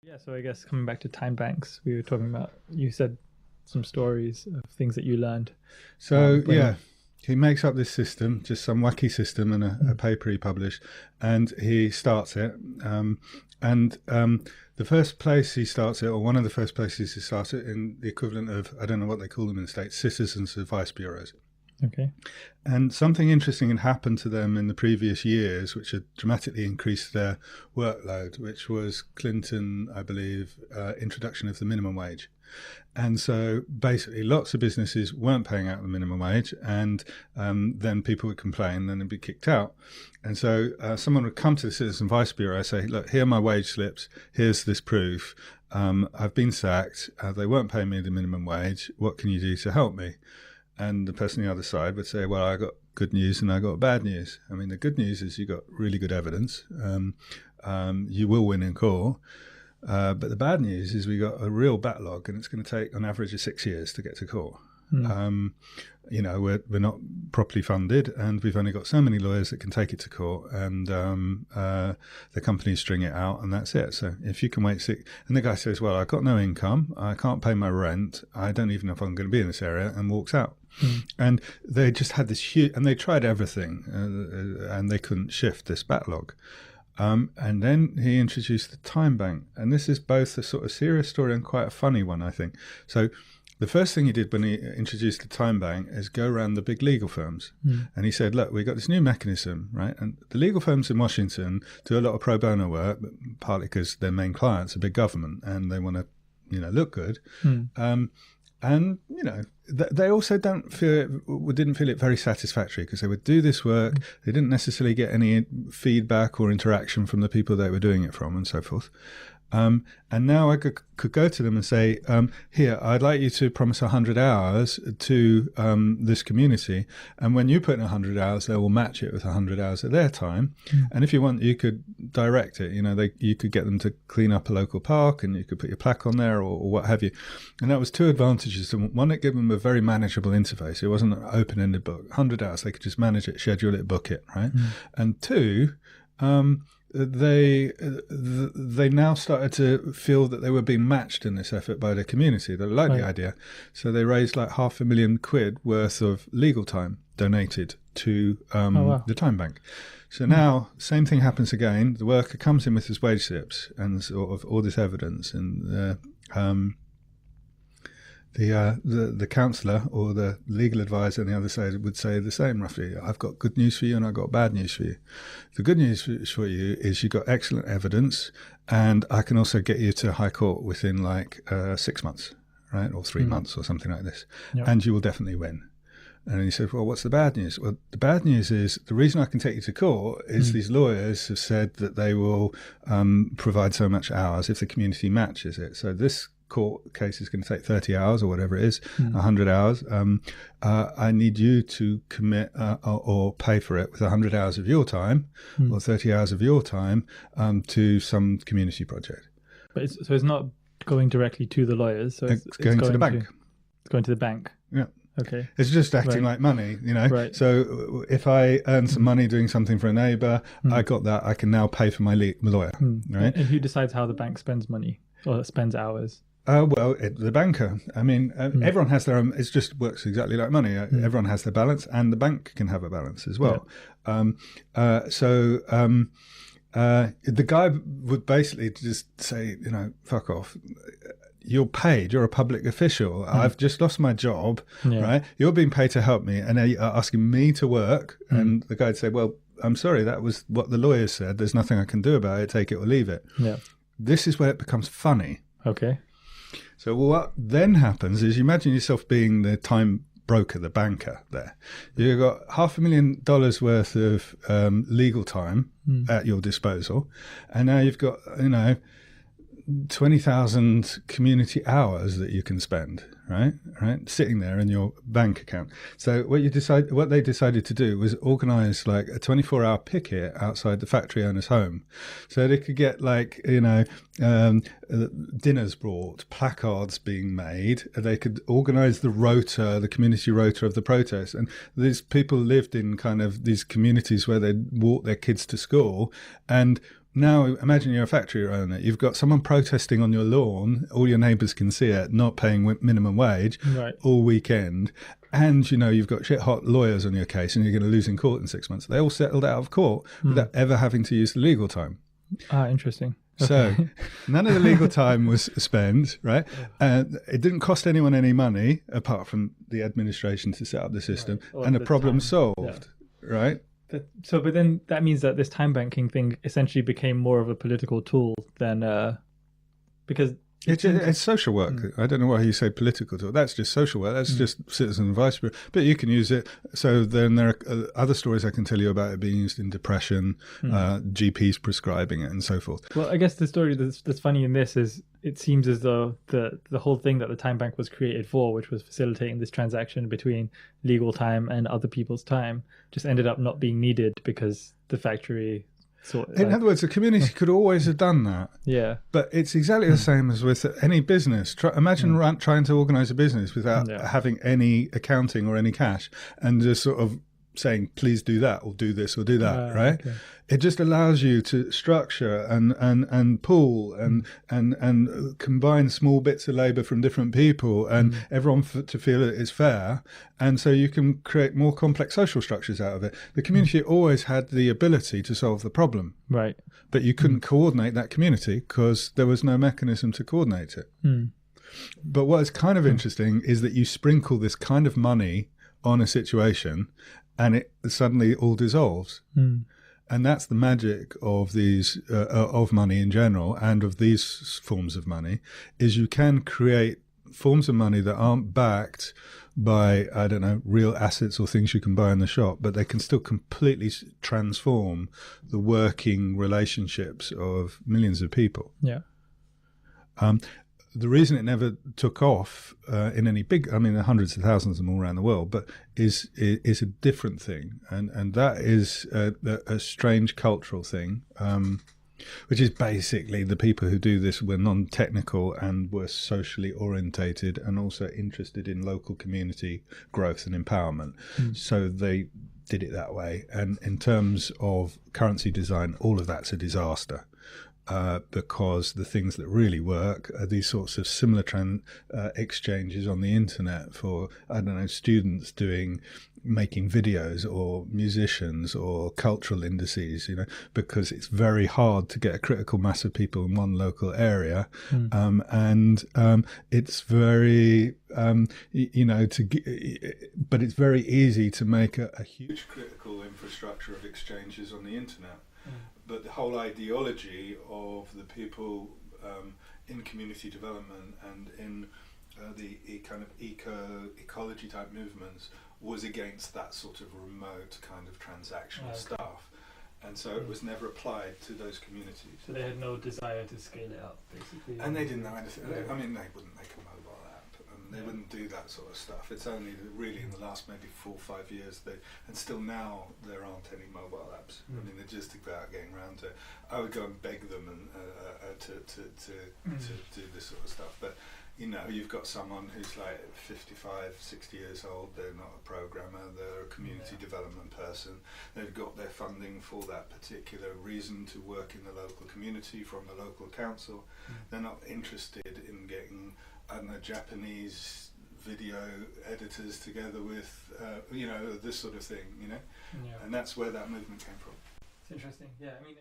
Yeah, so I guess coming back to Timebanks, we were talking about, you said some stories of things that you learned. So Bring. yeah, he makes up this system, just some wacky system, and a paper he published, and he starts it. And the first place he starts it, or one of the first places he starts it, in the equivalent of, I don't know what they call them in the States, citizens advice bureaus. Okay. And something interesting had happened to them in the previous years, which had dramatically increased their workload, which was Clinton, I believe, introduction of the minimum wage. And so basically lots of businesses weren't paying out the minimum wage, and then people would complain and they'd be kicked out. And so someone would come to the Citizen Advice Bureau and say, look, here are my wage slips, here's this proof, I've been sacked, they weren't paying me the minimum wage, what can you do to help me? And the person on the other side would say, well, I got good news and I got bad news. I mean, the good news is you got really good evidence. You will win in court. But the bad news is we got a real backlog, and it's going to take on average of 6 years to get to court. We're not properly funded, and we've only got so many lawyers that can take it to court, and the companies string it out, and that's it. So if you can wait 6, and the guy says, well, I've got no income, I can't pay my rent, I don't even know if I'm going to be in this area, and walks out. And they just had this huge, and they tried everything, and they couldn't shift this backlog. And then he introduced the time bank, and this is both a sort of serious story and quite a funny one, I think. So the first thing he did when he introduced the time bank is go around the big legal firms. And he said, look, we've got this new mechanism, right? And the legal firms in Washington do a lot of pro bono work, partly because their main clients are big government and they want to, look good. And, they also didn't feel it very satisfactory, because they would do this work. They didn't necessarily get any feedback or interaction from the people they were doing it from, and so forth. And now I could go to them and say, here, I'd like you to promise 100 hours to this community. And when you put in 100 hours, they will match it with 100 hours of their time. And if you want, you could direct it. You could get them to clean up a local park, and you could put your plaque on there, or what have you. And that was two advantages. One, it gave them a very manageable interface. It wasn't an open-ended book. 100 hours, they could just manage it, schedule it, book it, right? And two, they now started to feel that they were being matched in this effort by the community. They liked the idea. So they raised like £500,000 worth of legal time donated to the time bank. So now, same thing happens again. The worker comes in with his wage slips and sort of all this evidence, and the counsellor or the legal advisor on the other side would say the same roughly. I've got good news for you and I've got bad news for you. The good news for you is you've got excellent evidence, and I can also get you to High Court within 6 months, right? Or 3 months or something like this. Yep. And you will definitely win. And he said, well, what's the bad news? Well, the bad news is the reason I can take you to court is these lawyers have said that they will provide so much hours if the community matches it. So this court case is going to take 30 hours or whatever it is, 100 hours. I need you to commit or pay for it with 100 hours of your time or 30 hours of your time to some community project. But it's not going directly to the lawyers. So it's going to the bank. It's going to the bank. Yeah. Okay. It's just acting like money, Right. So if I earn some money doing something for a neighbour, I got that. I can now pay for my lawyer, right? And who decides how the bank spends money or spends hours? The banker. I mean, everyone has their own. It just works exactly like money. Everyone has their balance, and the bank can have a balance as well. Yeah. The guy would basically just say, fuck off. You're paid. You're a public official. I've just lost my job, right? You're being paid to help me, and now you're asking me to work. And the guy'd say, well, I'm sorry, that was what the lawyer said. There's nothing I can do about it. Take it or leave it. Yeah. This is where it becomes funny. Okay. So what then happens is, you imagine yourself being the time broker, the banker there. You've got $500,000 worth of legal time at your disposal, and now you've got 20,000 community hours that you can spend, right, sitting there in your bank account. So what they decided to do was organize like a 24-hour picket outside the factory owner's home, so they could get dinners brought, placards being made. They could organize the community rota of the protest. And these people lived in kind of these communities where they'd walk their kids to school, and Now imagine you're a factory owner. You've got someone protesting on your lawn. All your neighbours can see it, not paying minimum wage Right. all weekend. And, you've got shit hot lawyers on your case and you're going to lose in court in 6 months. They all settled out of court without ever having to use the legal time. Ah, interesting. So Okay. none of the legal time was spent, right? It didn't cost anyone any money apart from the administration to set up the system, Right. Or and the the problem time. solved, right? But then that means that this time banking thing essentially became more of a political tool than because It's social work. I don't know why you say political tool. That's just social work. That's just citizen advice. But you can use it. So then there are other stories I can tell you about it being used in depression, GPs prescribing it, and so forth. Well, I guess the story that's funny in this is it seems as though the whole thing that the time bank was created for, which was facilitating this transaction between legal time and other people's time, just ended up not being needed because the factory In other words, the community could always have done that. Yeah. But it's exactly the same as with any business. Imagine trying to organise a business without having any accounting or any cash and just sort of saying, please do that or do this or do that, right? Okay. It just allows you to structure and pool and combine small bits of labour from different people and everyone to feel it is fair. And so you can create more complex social structures out of it. The community always had the ability to solve the problem. Right. But you couldn't coordinate that community because there was no mechanism to coordinate it. But what is kind of interesting is that you sprinkle this kind of money on a situation and it suddenly all dissolves. And that's the magic of these of money in general and of these forms of money, is you can create forms of money that aren't backed by, I don't know, real assets or things you can buy in the shop, but they can still completely transform the working relationships of millions of people. Yeah. The reason it never took off in any big, I mean, there are hundreds of thousands of them all around the world, but is a different thing. And that is a strange cultural thing, which is basically the people who do this were non-technical and were socially orientated and also interested in local community growth and empowerment. So they did it that way. And in terms of currency design, all of that's a disaster. Because the things that really work are these sorts of similar exchanges on the internet for, I don't know, students making videos or musicians or cultural indices, because it's very hard to get a critical mass of people in one local area. And it's very, but it's very easy to make a huge critical infrastructure of exchanges on the internet. But the whole ideology of the people in community development and in the kind of ecology type movements was against that sort of remote kind of transactional stuff. And so it was never applied to those communities. So they had no desire to scale it up, basically. And they didn't know anything. I mean, they wouldn't make a mobile app. They wouldn't do that sort of stuff. It's only really in the last maybe 4 or 5 years, and still now there aren't any mobile apps. I mean, they're just about getting around to it. I would go and beg them to do this sort of stuff. But you've got someone who's like 55, 60 years old. They're not a programmer. They're a community development person. They've got their funding for that particular reason to work in the local community from the local council. They're not interested in getting, I don't know, Japanese video editors together with, this sort of thing, and that's where that movement came from. It's interesting. Yeah, I mean.